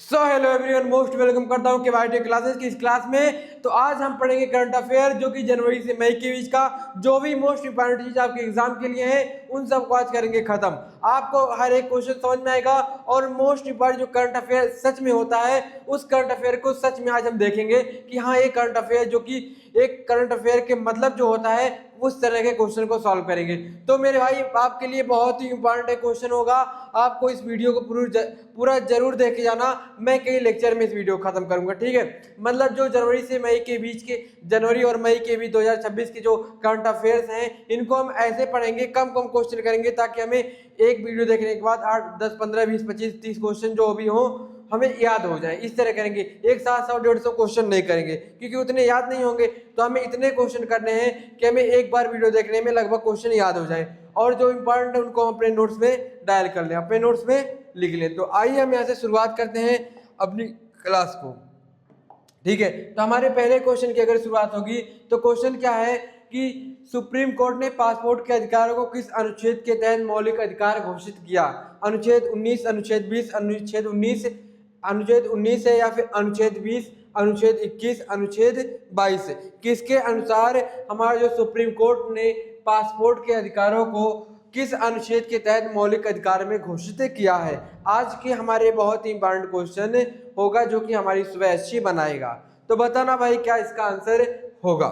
So hello everyone, most welcome करता हूँ के क्लासेस की इस क्लास में। तो आज हम पढ़ेंगे करंट अफेयर जो कि जनवरी से मई के बीच का जो भी मोस्ट इंपॉर्टेंट चीज आपके एग्जाम के लिए है उन सबको आज करेंगे खत्म। आपको हर एक क्वेश्चन समझ में आएगा और मोस्ट इंपॉर्टेंट जो करंट अफेयर सच में होता है उस करंट अफेयर को सच में आज हम देखेंगे कि हाँ ये करंट अफेयर जो कि एक करंट अफेयर के मतलब जो होता है उस तरह के क्वेश्चन को सॉल्व करेंगे। तो मेरे भाई आपके लिए बहुत ही इंपॉर्टेंट क्वेश्चन होगा, आपको इस वीडियो को पूरा जरूर देखे जाना। मैं कई लेक्चर में इस वीडियो को खत्म करूंगा, ठीक है। मतलब जो जनवरी से मई के बीच के जनवरी और मई के बीच 2026 के जो करंट अफेयर्स हैं इनको हम ऐसे पढ़ेंगे, कम कम क्वेश्चन करेंगे ताकि हमें एक वीडियो देखने के बाद 8 10 15 20 25 30 क्वेश्चन जो भी हो हमें याद हो जाए। इस तरह करेंगे, एक साथ 100 150 क्वेश्चन नहीं करेंगे क्योंकि उतने याद नहीं होंगे। तो हमें इतने क्वेश्चन करने हैं कि हमें एक बार वीडियो देखने में लगभग क्वेश्चन याद हो जाए और जो इंपॉर्टेंट है उनको हम अपने नोट्स में डायल कर लें, अपने नोट्स में लिख लें। तो आइए हम यहाँ से शुरुआत करते हैं अपनी क्लास को, ठीक है। तो हमारे पहले क्वेश्चन की अगर शुरुआत होगी तो क्वेश्चन क्या है कि सुप्रीम कोर्ट ने पासपोर्ट के अधिकारों को किस अनुच्छेद के तहत मौलिक अधिकार घोषित किया? अनुच्छेद 19, अनुच्छेद 20, अनुच्छेद 19 है या फिर अनुच्छेद 20, अनुच्छेद 21, अनुच्छेद 22? किसके अनुसार हमारा जो सुप्रीम कोर्ट ने पासपोर्ट के अधिकारों को किस अनुच्छेद के तहत मौलिक अधिकार में घोषित किया है? आज के हमारे बहुत ही इंपॉर्टेंट क्वेश्चन होगा जो कि हमारी सुबह अच्छी बनाएगा। तो बताना भाई क्या इसका आंसर होगा,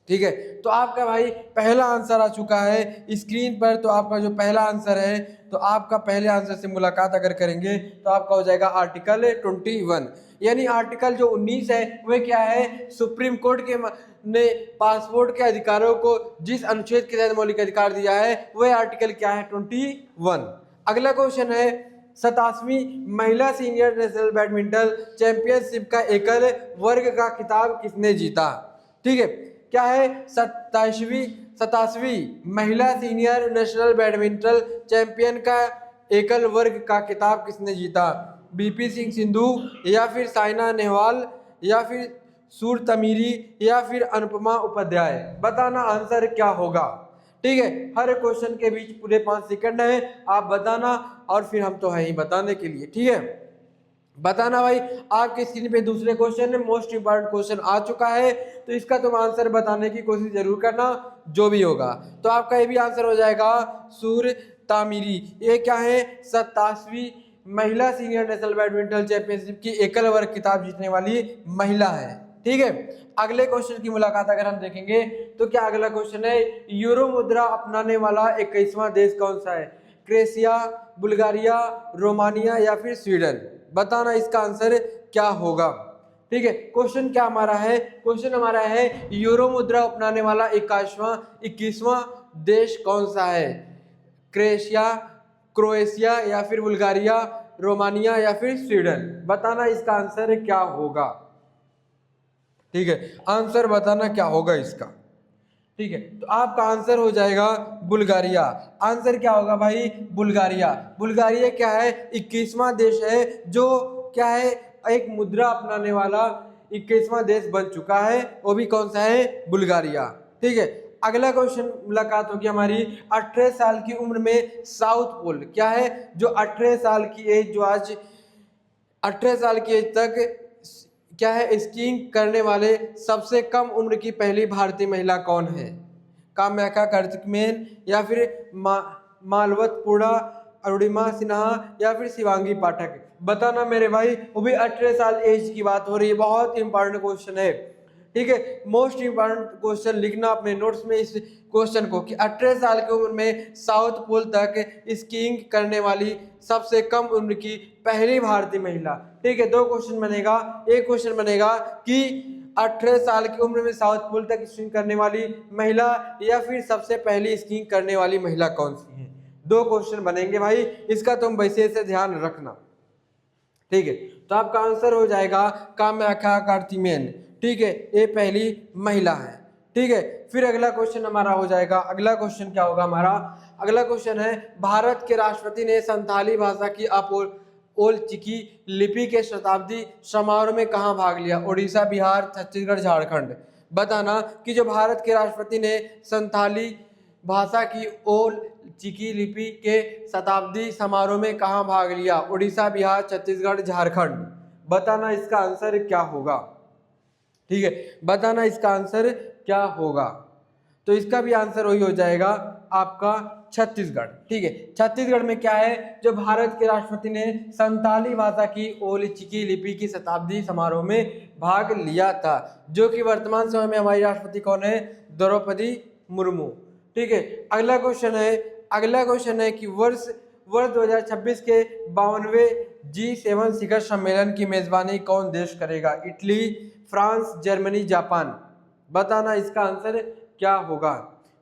ठीक है। तो आपका भाई पहला आंसर आ चुका है स्क्रीन पर। तो आपका जो पहला आंसर है, तो आपका पहले आंसर से मुलाकात अगर करेंगे तो आपका हो जाएगा आर्टिकल 21। यानी आर्टिकल जो 19 है वह क्या है, सुप्रीम कोर्ट के ने पासपोर्ट के अधिकारों को जिस अनुच्छेद के तहत मौलिक अधिकार दिया है वह आर्टिकल क्या है, 21। अगला क्वेश्चन है 27वीं महिला सीनियर नेशनल बैडमिंटन चैंपियनशिप का एकल वर्ग का खिताब किसने जीता? ठीक है, क्या है 27वीं महिला सीनियर नेशनल बैडमिंटन चैंपियन का एकल वर्ग का खिताब किसने जीता? बीपी सिंह सिंधु या फिर साइना नेहवाल या फिर सूर तमीरी या फिर अनुपमा उपाध्याय? बताना आंसर क्या होगा, ठीक है। हर क्वेश्चन के बीच पूरे 5 सेकंड है, आप बताना और फिर हम तो है ही बताने के लिए, ठीक है। बताना भाई। आपके स्क्रीन पे दूसरे क्वेश्चन में मोस्ट इंपॉर्टेंट क्वेश्चन आ चुका है तो इसका तुम आंसर बताने की कोशिश जरूर करना जो भी होगा। तो आपका ये भी आंसर हो जाएगा सूर तामीरी। ये क्या है, 27वीं महिला सीनियर नेशनल बैडमिंटन चैंपियनशिप की एकल वर्ग खिताब जीतने वाली महिला है, ठीक है। अगले क्वेश्चन की मुलाकात अगर हम देखेंगे तो क्या अगला क्वेश्चन है, यूरो मुद्रा अपनाने वाला 21वां देश कौन सा है? क्रोएशिया, बुल्गारिया, रोमानिया या फिर स्वीडन? बताना इसका आंसर क्या होगा, ठीक है। क्वेश्चन क्या हमारा है, क्वेश्चन हमारा है यूरो मुद्रा अपनाने वाला 21वां देश कौन सा है? क्रोएशिया या फिर बुल्गारिया, रोमानिया या फिर स्वीडन? बताना इसका आंसर क्या होगा, ठीक है। आंसर बताना क्या होगा इसका, ठीक है। तो आपका आंसर हो जाएगा बुल्गारिया। आंसर क्या होगा भाई, बुल्गारिया। बुल्गारिया क्या है, 21वां देश है जो क्या है, एक मुद्रा अपनाने वाला 21वां देश बन चुका है, वो भी कौन सा है, बुल्गारिया, ठीक है। अगला क्वेश्चन मुलाकात होगी हमारी 18 साल की उम्र में साउथ पोल क्या है, जो 18 साल की एज, जो आज 18 साल की एज तक क्या है स्कीइंग करने वाले सबसे कम उम्र की पहली भारतीय महिला कौन है? काम्याखा कार्तिकमेन या फिर मालवतपुरा, अरुणिमा सिन्हा या फिर शिवांगी पाठक? बताना मेरे भाई, वो भी 18 साल एज की बात हो रही है। बहुत इंपॉर्टेंट क्वेश्चन है, ठीक है। मोस्ट इंपॉर्टेंट क्वेश्चन लिखना अपने नोट्स में इस क्वेश्चन को कि 18 साल की उम्र में साउथ पोल तक स्कीइंग करने वाली सबसे कम उम्र की पहली भारतीय महिला, ठीक है। 2 क्वेश्चन बनेगा। एक क्वेश्चन बनेगा कि 18 साल की उम्र में साउथ पोल तक स्कीइंग करने वाली महिला या फिर सबसे पहली स्कीइंग करने वाली महिला कौन सी है? 2 क्वेश्चन बनेंगे भाई, इसका तुम वैसे से ध्यान रखना, ठीक है। तो आपका आंसर हो जाएगा काम्याखा कार्तिकमेन, ठीक है। ये पहली महिला है, ठीक है। फिर अगला क्वेश्चन हमारा हो जाएगा, अगला क्वेश्चन क्या होगा हमारा, अगला क्वेश्चन है भारत के राष्ट्रपति ने संथाली भाषा की ओल चिकी लिपि के शताब्दी समारोह में कहाँ भाग लिया? उड़ीसा, बिहार, छत्तीसगढ़, झारखंड? बताना कि जो भारत के राष्ट्रपति ने संथाली भाषा की ओल चिकी लिपि के शताब्दी समारोह में कहाँ भाग लिया? उड़ीसा, बिहार, छत्तीसगढ़, झारखंड। बताना इसका आंसर क्या होगा। ठीक है, बताना इसका आंसर क्या होगा। तो इसका भी आंसर वही हो जाएगा आपका छत्तीसगढ़। ठीक है, छत्तीसगढ़ में क्या है, जो भारत के राष्ट्रपति ने संताली भाषा की ओल चिकी लिपि की शताब्दी समारोह में भाग लिया था, जो कि वर्तमान समय में हमारी राष्ट्रपति कौन है? द्रौपदी मुर्मू। ठीक है, अगला क्वेश्चन है कि वर्ष 2026 के 52वें G7 शिखर सम्मेलन की मेजबानी कौन देश करेगा? Italy, France, Germany, Japan. बताना इसका आंसर क्या होगा।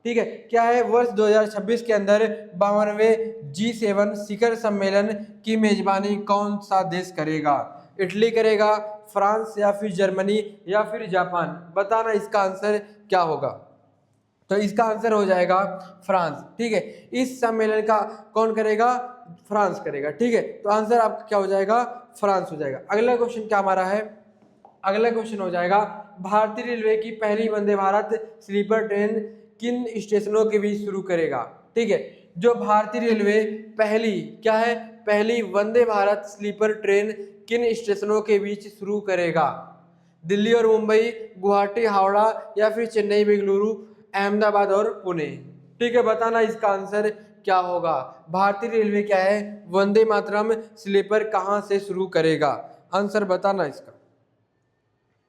ठीक है, क्या है, वर्ष 2026 के अंदर 52वें G7 शिखर सम्मेलन की मेजबानी कौन सा देश करेगा? इटली करेगा, फ्रांस, या फिर जर्मनी, या फिर जापान। बताना इसका आंसर क्या होगा। तो इसका आंसर हो जाएगा फ्रांस। ठीक है, इस सम्मेलन का कौन करेगा? फ्रांस करेगा। ठीक है, तो आंसर आपका क्या हो जाएगा? फ्रांस हो जाएगा। अगला क्वेश्चन क्या हमारा है? अगला क्वेश्चन हो जाएगा, भारतीय रेलवे की पहली वंदे भारत स्लीपर ट्रेन किन स्टेशनों के बीच शुरू करेगा? ठीक है, जो भारतीय रेलवे पहली वंदे भारत स्लीपर ट्रेन किन स्टेशनों के बीच शुरू करेगा? दिल्ली और मुंबई, गुवाहाटी, हावड़ा, या फिर चेन्नई, बेंगलुरु, अहमदाबाद और पुणे। ठीक है, बताना इसका आंसर क्या होगा। भारतीय रेलवे क्या है, वंदे मातरम स्लीपर कहां से शुरू करेगा? आंसर बताना इसका।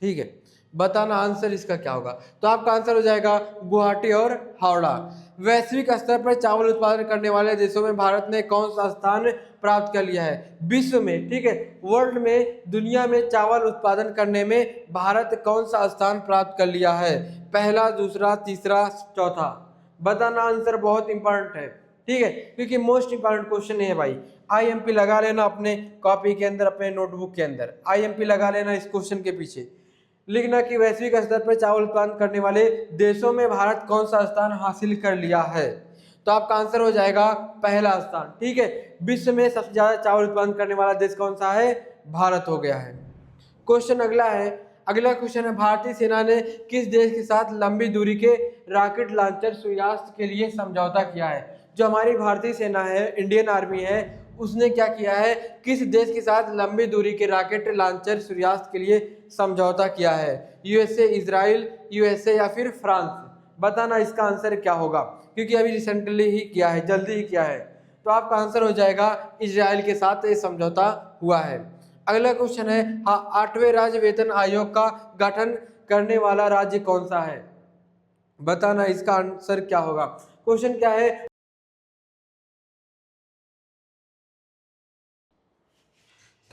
ठीक है, बताना आंसर इसका क्या होगा। तो आपका आंसर हो जाएगा गुवाहाटी और हावड़ा। वैश्विक स्तर पर चावल उत्पादन करने वाले देशों में भारत ने कौन सा स्थान प्राप्त कर लिया है? विश्व में, ठीक है, वर्ल्ड में, दुनिया में चावल उत्पादन करने में भारत कौन सा स्थान प्राप्त कर लिया है? पहला, दूसरा, तीसरा, चौथा। बताना आंसर बहुत इंपॉर्टेंट है। ठीक है, क्योंकि मोस्ट इंपॉर्टेंट क्वेश्चन है भाई। IMP लगा लेना अपने कॉपी के अंदर, अपने नोटबुक के अंदर IMP लगा लेना इस क्वेश्चन के पीछे। लिखना कि वैश्विक स्तर पर चावल उत्पादन करने वाले देशों में भारत कौन सा स्थान हासिल कर लिया है? तो आपका आंसर हो जाएगा पहला स्थान। ठीक है, विश्व में सबसे ज्यादा चावल उत्पादन करने वाला देश कौन सा है? भारत हो गया है। अगला क्वेश्चन है, भारतीय सेना ने किस देश के साथ लंबी दूरी के रॉकेट लॉन्चर सूर्यास्त के लिए समझौता किया है? जो हमारी भारतीय सेना है, इंडियन आर्मी है, उसने क्या किया है, किस देश के साथ लंबी दूरी के रॉकेट लॉन्चर सूर्यास्त के लिए समझौता किया है? USA, इजराइल, USA, या फिर फ्रांस। बताना इसका आंसर क्या होगा, क्योंकि अभी रिसेंटली ही किया है, जल्दी ही किया है। तो आपका आंसर हो जाएगा इजराइल के साथ ये समझौता हुआ है। अगला क्वेश्चन है, 8वें राज्य वेतन आयोग का गठन करने वाला राज्य कौन सा है? बताना इसका आंसर क्या होगा। क्वेश्चन क्या है,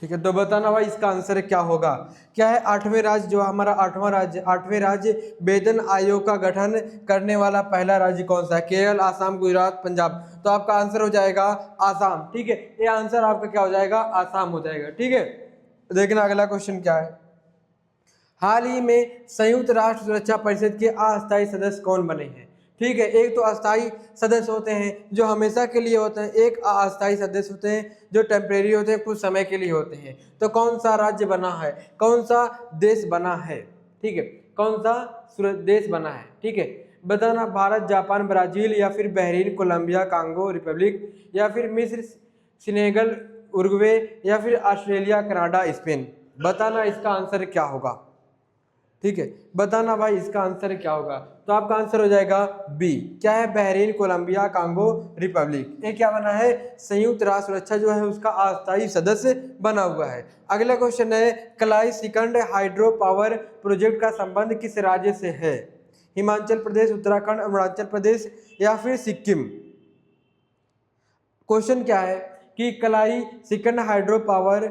ठीक है, तो बताना भाई इसका आंसर क्या होगा। क्या है, 8वें राज्य, जो हमारा 8वें राज्य वेतन आयोग का गठन करने वाला पहला राज्य कौन सा है? केरल, आसाम, गुजरात, पंजाब। तो आपका आंसर हो जाएगा आसाम। ठीक है, ये आंसर आपका क्या हो जाएगा? आसाम हो जाएगा। ठीक है, देखना अगला क्वेश्चन क्या है। हाल ही में संयुक्त राष्ट्र सुरक्षा परिषद के अस्थायी सदस्य कौन बने हैं? ठीक है, एक तो अस्थायी सदस्य होते हैं जो हमेशा के लिए होते हैं, एक अस्थायी सदस्य होते हैं जो टेम्परेरी होते हैं, कुछ समय के लिए होते हैं। तो कौन सा राज्य बना है, कौन सा देश बना है? ठीक है, कौन सा देश बना है? ठीक है, बताना, भारत, जापान, ब्राजील, या फिर बहरीन, कोलंबिया, कांगो रिपब्लिक, या फिर मिस्र, सेनेगल, उरुग्वे, या फिर ऑस्ट्रेलिया, कनाडा, स्पेन। बताना इसका आंसर क्या होगा। ठीक है, बताना भाई इसका आंसर क्या होगा। तो आपका आंसर हो जाएगा बी। क्या है? Bahrain, Colombia, Congo Republic. ये क्या बना है? संयुक्त राष्ट्र सुरक्षा जो है उसका अस्थायी सदस्य बना हुआ है। अगला क्वेश्चन है, कलाई सिकंड हाइड्रो पावर प्रोजेक्ट का संबंध किस राज्य से है? हिमाचल प्रदेश, उत्तराखंड, अरुणाचल प्रदेश, या फिर सिक्किम। क्वेश्चन क्या है कि कलाई सिकंड हाइड्रो पावर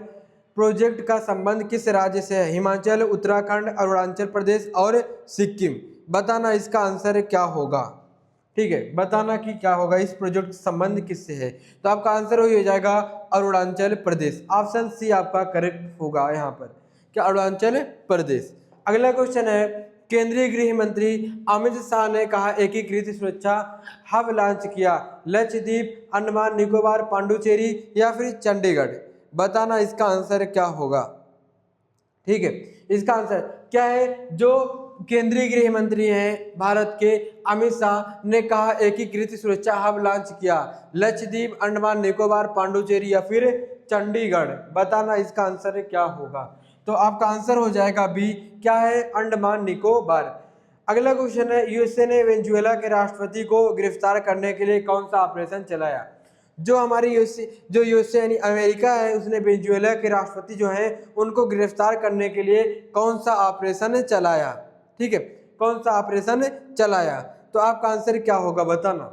प्रोजेक्ट का संबंध किस राज्य से है? हिमाचल, उत्तराखंड, अरुणाचल प्रदेश और सिक्किम। बताना इसका आंसर क्या होगा। ठीक है, बताना कि क्या होगा, इस प्रोजेक्ट का संबंध किससे है। तो आपका आंसर हो जाएगा अरुणाचल प्रदेश। ऑप्शन सी आपका करेक्ट होगा यहाँ पर, क्या अरुणाचल प्रदेश। अगला क्वेश्चन है, केंद्रीय गृह मंत्री अमित शाह ने कहा एकीकृत सुरक्षा हब लॉन्च किया, लक्षद्वीप, अंडमान निकोबार, पांडुचेरी, या फिर चंडीगढ़। बताना इसका आंसर क्या होगा। ठीक है, इसका आंसर क्या है, जो केंद्रीय गृह मंत्री हैं भारत के अमित शाह ने कहा एकीकृत सुरक्षा हब लॉन्च किया, लक्षद्वीप, अंडमान निकोबार, पांडुचेरी या फिर चंडीगढ़। बताना इसका आंसर क्या होगा। तो आपका आंसर हो जाएगा बी, क्या है, अंडमान निकोबार। अगला क्वेश्चन है, यूएसए ने वेनेजुएला के राष्ट्रपति को गिरफ्तार करने के लिए कौन सा ऑपरेशन चलाया। जो हमारी यूएसए यानी अमेरिका है, उसने वेनेजुएला के राष्ट्रपति जो हैं उनको गिरफ्तार करने के लिए कौन सा ऑपरेशन चलाया। ठीक है, कौन सा ऑपरेशन चलाया। तो आपका आंसर क्या होगा बताना।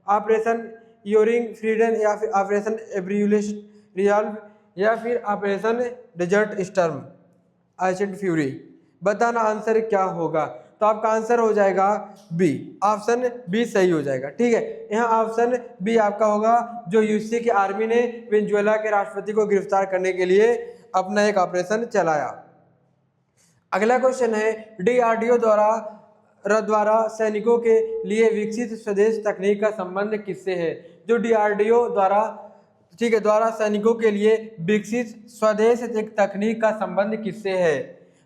ऑपरेशन यूरिंग फ्रीडम या फिर ऑपरेशन एब्रिविएशन रिजॉल्व या फिर operation desert storm agent fury. बताना आंसर क्या होगा। तो आपका आंसर हो जाएगा बी, ऑप्शन बी सही हो जाएगा। ठीक है, यहाँ ऑप्शन बी आपका होगा, जो यूएसए की आर्मी ने वेनेजुएला के राष्ट्रपति को गिरफ्तार करने के लिए अपना एक ऑपरेशन चलाया। अगला क्वेश्चन है, डीआरडीओ द्वारा सैनिकों के लिए विकसित स्वदेश तकनीक का संबंध किससे है। जो डीआरडीओ द्वारा सैनिकों के लिए विकसित स्वदेश तकनीक का संबंध किससे है।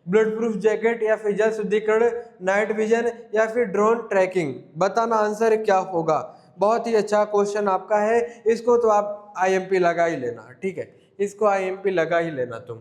ब्लड प्रूफ जैकेट या फिर जल शुद्धिकरण, नाइट विजन या फिर ड्रोन ट्रैकिंग। बताना आंसर क्या होगा। बहुत ही अच्छा क्वेश्चन आपका है, इसको तो आप आईएमपी लगा ही लेना। ठीक है, इसको आईएमपी लगा ही लेना तुम।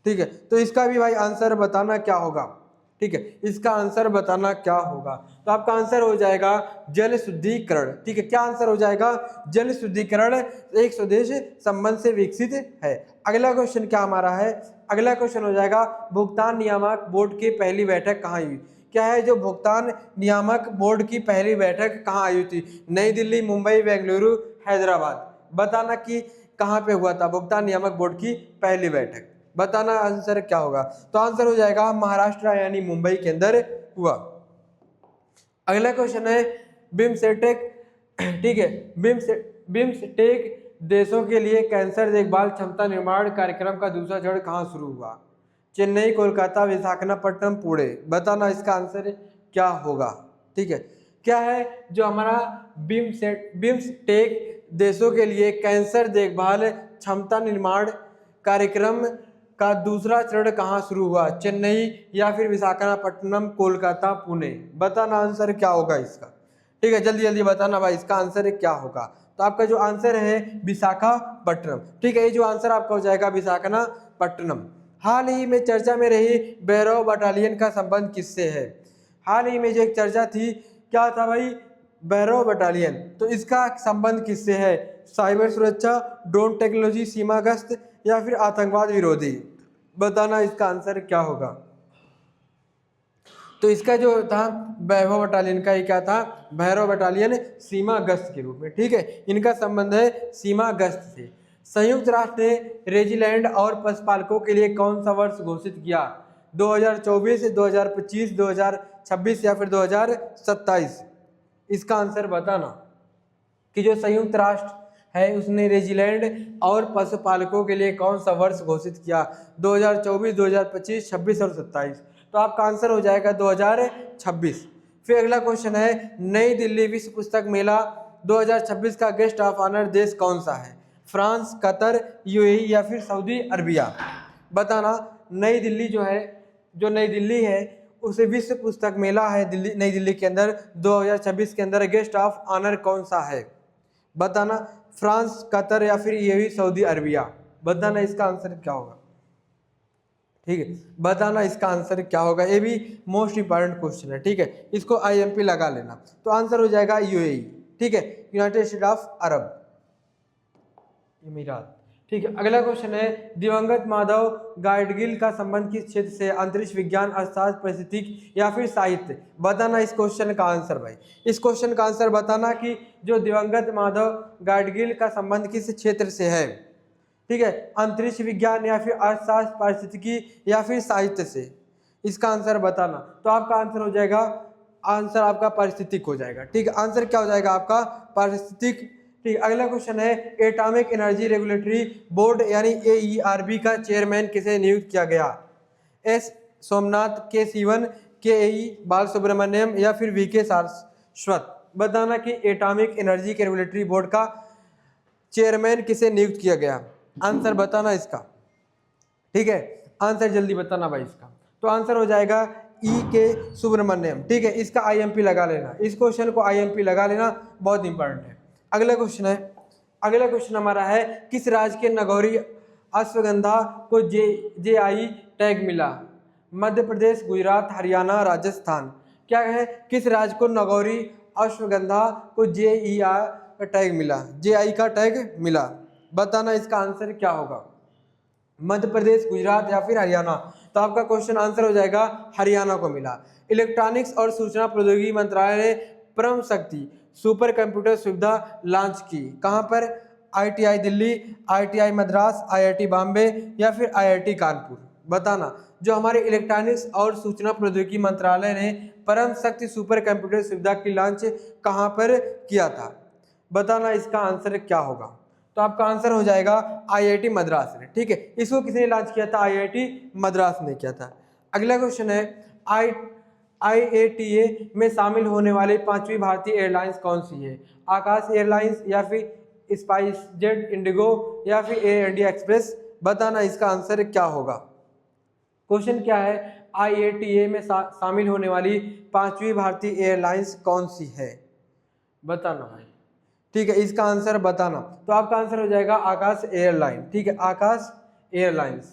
ठीक है, तो इसका भी भाई आंसर बताना क्या होगा। ठीक है, इसका आंसर बताना क्या होगा। तो आपका आंसर हो जाएगा जल शुद्धिकरण। ठीक है, क्या आंसर हो जाएगा, जल शुद्धिकरण एक स्वदेश संबंध से विकसित है। अगला क्वेश्चन क्या हमारा है, अगला क्वेश्चन हो जाएगा, भुगतान नियामक बोर्ड की पहली बैठक कहाँ हुई। क्या है, जो भुगतान नियामक बोर्ड की पहली बैठक कहाँ हुई थी। नई दिल्ली, मुंबई, बेंगलुरु, हैदराबाद। बताना कि कहाँ पे हुआ था भुगतान नियामक बोर्ड की पहली बैठक। बताना आंसर क्या होगा। तो आंसर हो जाएगा महाराष्ट्र यानी मुंबई के अंदर हुआ। अगला क्वेश्चन है, बिम्स्टेक। ठीक है, बिम्स्टेक देशों के लिए कैंसर देखभाल क्षमता निर्माण कार्यक्रम का दूसरा चरण कहाँ शुरू हुआ। चेन्नई, कोलकाता, विशाखापट्टनम, पुणे। बताना इसका आंसर क्या होगा। ठीक है, क्या है, जो हमारा बिम्स्टेक देशों के लिए कैंसर देखभाल क्षमता निर्माण कार्यक्रम का दूसरा चरण कहाँ शुरू हुआ। चेन्नई या फिर विशाखापट्टनम, कोलकाता, पुणे। बताना आंसर क्या होगा इसका। ठीक है, जल्दी जल्दी बताना भाई, इसका आंसर क्या होगा। तो आपका जो आंसर है विशाखापट्टनम। ठीक है, ये जो आंसर आपका हो जाएगा विशाखापट्टनम। हाल ही में चर्चा में रही भैरव बटालियन का संबंध किससे है। हाल ही में जो एक चर्चा थी, क्या था भाई, भैरव बटालियन। तो इसका संबंध किससे है। साइबर सुरक्षा, ड्रोन टेक्नोलॉजी, सीमा गश्त या फिर आतंकवाद विरोधी। बताना इसका आंसर क्या होगा। तो इसका जो था वैभव बटालियन का, ये क्या था, भैरव बटालियन सीमा गश्त के रूप में। ठीक है, इनका संबंध है सीमा गश्त से। संयुक्त राष्ट्र ने रेजिलैंड और पशुपालकों के लिए कौन सा वर्ष घोषित किया। 2024, 2025, 2026 या फिर 2027। इसका आंसर बताना कि जो संयुक्त राष्ट्र है उसने रेजिलैंड और पशुपालकों के लिए कौन सा वर्ष घोषित किया। 2024, 2025, 26 और 27। तो आपका आंसर हो जाएगा 2026। फिर अगला क्वेश्चन है, नई दिल्ली विश्व पुस्तक मेला 2026 का गेस्ट ऑफ ऑनर देश कौन सा है। फ्रांस, कतर, यूएई या फिर सऊदी अरबिया। बताना नई दिल्ली जो है, जो नई दिल्ली है उसे विश्व पुस्तक मेला है दिल्ली, नई दिल्ली के अंदर 2026 के अंदर गेस्ट ऑफ ऑनर कौन सा है। बताना फ्रांस, कतर या फिर यूएई, सऊदी अरबिया। बताना इसका आंसर क्या होगा। ठीक है, बताना इसका आंसर क्या होगा। ये भी मोस्ट इंपॉर्टेंट क्वेश्चन है। ठीक है, इसको आईएमपी लगा लेना। तो आंसर हो जाएगा यूएई। ठीक है, यूनाइटेड स्टेट ऑफ अरब अमीरात। ठीक है, अगला क्वेश्चन है, दिवंगत माधव गाडगिल का संबंध किस क्षेत्र से। अंतरिक्ष विज्ञान, अर्थशास्त्र, पारिस्थितिकी या फिर साहित्य। बताना इस क्वेश्चन का आंसर भाई। इस क्वेश्चन का आंसर बताना कि जो दिवंगत माधव गाडगिल का संबंध किस क्षेत्र से है। ठीक है, अंतरिक्ष विज्ञान या फिर अर्थशास्त्र, पारिस्थितिकी या फिर साहित्य से। इसका आंसर बताना। तो आपका आंसर हो जाएगा, आंसर आपका पारिस्थितिक हो जाएगा। ठीक है, आंसर क्या हो जाएगा आपका, पारिस्थितिक। ठीक, अगला क्वेश्चन है, एटॉमिक एनर्जी रेगुलेटरी बोर्ड यानी AERB का चेयरमैन किसे नियुक्त किया गया। S Somnath, K Sivan, KE बाल सुब्रमण्यम या फिर VK सारस्वत। बताना कि एटॉमिक एनर्जी के रेगुलेटरी बोर्ड का चेयरमैन किसे नियुक्त किया गया। आंसर बताना इसका। ठीक है, आंसर जल्दी बताना भाई इसका। तो आंसर हो जाएगा ई के सुब्रमण्यम। ठीक है, इसका IMP लगा लेना, इस क्वेश्चन को IMP लगा लेना, बहुत इंपॉर्टेंट है। अगला क्वेश्चन हमारा है, किस राज्य के नगौरी अश्वगंधा को GI टैग मिला? मध्य प्रदेश, गुजरात, हरियाणा, राजस्थान। क्या है, किस राज्य को नगौरी अश्वगंधा को GI का टैग मिला? GI का टैग मिला, बताना इसका आंसर क्या होगा? मध्य प्रदेश, गुजरात या फिर हरियाणा। तो आपका क्वेश्चन आंसर हो जाएगा हरियाणा को मिला। इलेक्ट्रॉनिक्स और सूचना प्रौद्योगिकी मंत्रालय ने परम शक्ति सुपर कंप्यूटर सुविधा लॉन्च की, कहां पर? ITI Delhi, ITI Madras, IIT Bombay या फिर IIT कानपुर। बताना, जो हमारे इलेक्ट्रॉनिक्स और सूचना प्रौद्योगिकी मंत्रालय ने परम शक्ति सुपर कंप्यूटर सुविधा की लॉन्च कहां पर किया था? बताना इसका आंसर क्या होगा? तो आपका आंसर हो जाएगा IIT मद्रास ने। ठीक है, इसको किसने लॉन्च किया था? IIT मद्रास ने किया था। अगला क्वेश्चन है, IATA में शामिल होने वाली 5वीं भारतीय एयरलाइंस कौन सी है? आकाश एयरलाइंस या फिर स्पाइसजेट, इंडिगो या फिर एयर इंडिया एक्सप्रेस। बताना इसका आंसर क्या होगा? क्वेश्चन क्या है, IATA में शामिल होने वाली 5वीं भारतीय एयरलाइंस कौन सी है? बताना भाई। ठीक है, इसका आंसर बताना। तो आपका आंसर हो जाएगा आकाश एयरलाइन। ठीक है, आकाश एयरलाइंस।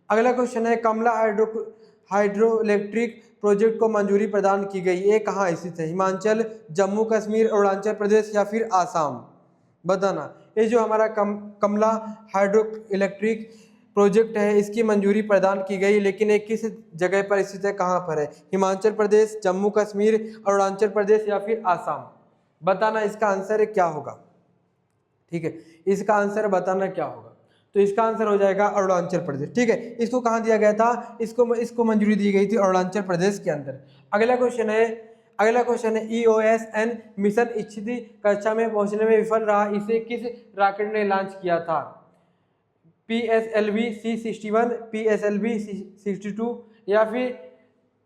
अगला क्वेश्चन है, कमला हाइड्रो इलेक्ट्रिक प्रोजेक्ट को मंजूरी प्रदान की गई, ये कहाँ स्थित है? हिमाचल, जम्मू कश्मीर, अरुणाचल प्रदेश या फिर आसाम। बताना, ये जो हमारा कमला हाइड्रो इलेक्ट्रिक प्रोजेक्ट है, इसकी मंजूरी प्रदान की गई, लेकिन ये किस जगह पर स्थित है, कहाँ पर है? हिमाचल प्रदेश, जम्मू कश्मीर, अरुणाचल प्रदेश या फिर आसाम। बताना इसका आंसर क्या होगा? ठीक है, इसका आंसर बताना क्या होगा? तो इसका आंसर हो जाएगा अरुणाचल प्रदेश। ठीक है, इसको कहाँ दिया गया था? इसको मंजूरी दी गई थी अरुणाचल प्रदेश के अंदर। अगला क्वेश्चन है, EOSN मिशन इच्छित कक्षा में पहुंचने में विफल रहा, इसे किस रॉकेट ने लॉन्च किया था? PSLV C61, PSLV C62 या फिर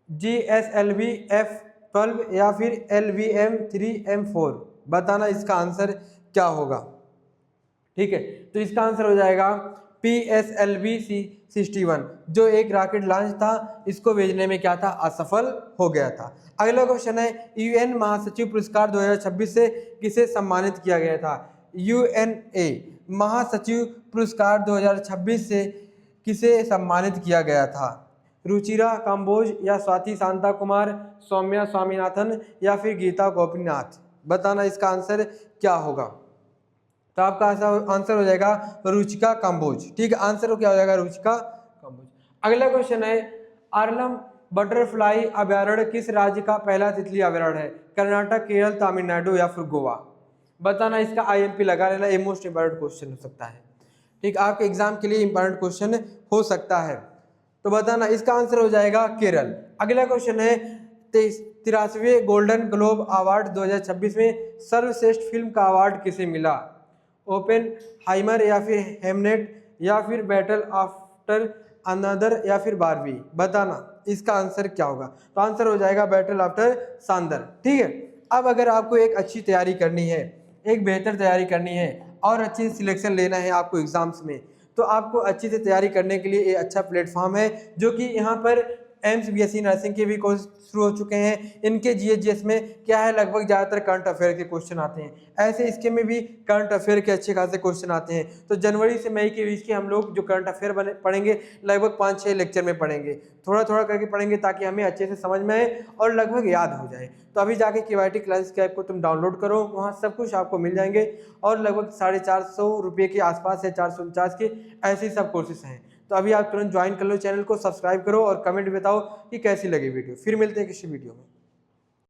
GSLV F12 या फिर LVM-3M4। बताना इसका आंसर क्या होगा? ठीक है, तो इसका आंसर हो जाएगा PSLV C61, जो एक रॉकेट लॉन्च था, इसको भेजने में क्या था? असफल हो गया था। अगला क्वेश्चन है, UN महासचिव पुरस्कार 2026 से किसे सम्मानित किया गया था? UNA महासचिव पुरस्कार 2026 से किसे सम्मानित किया गया था? रुचिरा काम्बोज या स्वाति शांता कुमार, सौम्या स्वामीनाथन या फिर गीता गोपीनाथ। बताना इसका आंसर क्या होगा? तो आपका आंसर हो जाएगा रुचिका काम्बोज। ठीक है, आंसर क्या हो जाएगा? रुचिका काम्बोज। अगला क्वेश्चन है, आर्लम बटरफ्लाई अभयारण्य किस राज्य का पहला तितली अभयारण्य है? कर्नाटक, केरल, तमिलनाडु या फिर गोवा। बताना इसका IMP लगा लेना, ये मोस्ट इंपॉर्टेंट क्वेश्चन हो सकता है। ठीक, आपके एग्जाम के लिए इंपॉर्टेंट क्वेश्चन हो सकता है। तो बताना इसका आंसर हो जाएगा केरल। अगला क्वेश्चन है, 83वें गोल्डन ग्लोब अवार्ड 2026 में सर्वश्रेष्ठ फिल्म का अवार्ड किसे मिला? ओपेनहाइमर या फिर हेमनेट या फिर बैटल आफ्टर अनदर या फिर बारबी। बताना इसका आंसर क्या होगा? तो आंसर हो जाएगा बैटल आफ्टर सांदर। ठीक है, अब अगर आपको एक अच्छी तैयारी करनी है, एक बेहतर तैयारी करनी है और अच्छी सिलेक्शन लेना है आपको एग्जाम्स में, तो आपको अच्छी से तैयारी करने के लिए एक अच्छा प्लेटफॉर्म है, जो कि यहाँ पर एम्स BSc नर्सिंग के भी कोर्स शुरू हो चुके हैं। इनके GS में क्या है, लगभग ज़्यादातर करंट अफेयर के क्वेश्चन आते हैं, ऐसे इसके में भी करंट अफेयर के अच्छे खासे क्वेश्चन आते हैं। तो जनवरी से मई के बीच के हम लोग जो करंट अफेयर पढ़ेंगे, लगभग 5-6 लेक्चर में पढ़ेंगे, थोड़ा थोड़ा करके पढ़ेंगे, ताकि हमें अच्छे से समझ में आए और लगभग याद हो जाए। तो अभी जाके KYT क्लासेस के ऐप को तुम डाउनलोड करो, वहाँ सब कुछ आपको मिल जाएंगे, और लगभग 450 रुपये के आसपास है, 449 के, ऐसे सब कोर्सेस हैं। तो अभी आप तुरंत ज्वाइन कर लो, चैनल को सब्सक्राइब करो और कमेंट बताओ कि कैसी लगी वीडियो। फिर मिलते हैं किसी वीडियो में।